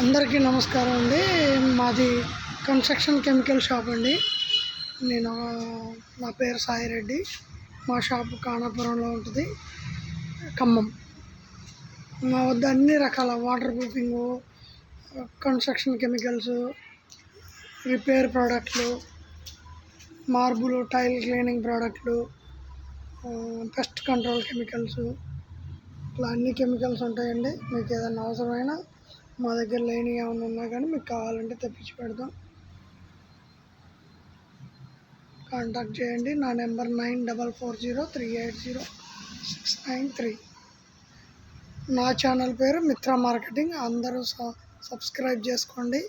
అందరికీ నమస్కారం అండి. మాది కన్స్ట్రక్షన్ కెమికల్ షాప్ అండి. నా పేరు సాయిరెడ్డి. మా షాపు ఖానాపురంలో ఉంటుంది, ఖమ్మం. మా వద్ద అన్ని రకాల water proofing, construction chemicals, repair ప్రోడక్ట్లు, మార్బుల్ టైల్ క్లీనింగ్ ప్రోడక్ట్లు, పెస్ట్ కంట్రోల్ కెమికల్స్, ఇట్లా అన్ని కెమికల్స్ ఉంటాయండి. మీకు ఏదైనా అవసరమైనా మా దగ్గర లేని ఏమైనా ఉన్నా కానీ మీకు కావాలంటే తెప్పించి పెడతాం. కాంటాక్ట్ చేయండి. నా నెంబర్ 9440380693. నా ఛానల్ పేరు మిత్ర మార్కెటింగ్. అందరూ సబ్స్క్రైబ్ చేసుకోండి,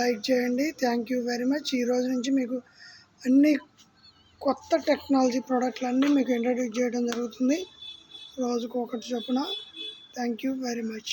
లైక్ చేయండి. Thank you very much. ఈరోజు నుంచి మీకు అన్ని కొత్త టెక్నాలజీ ప్రోడక్ట్లు అన్నీ మీకు ఇంట్రడ్యూస్ చేయడం జరుగుతుంది, రోజుకు ఒకటి చొప్పున. Thank you very much.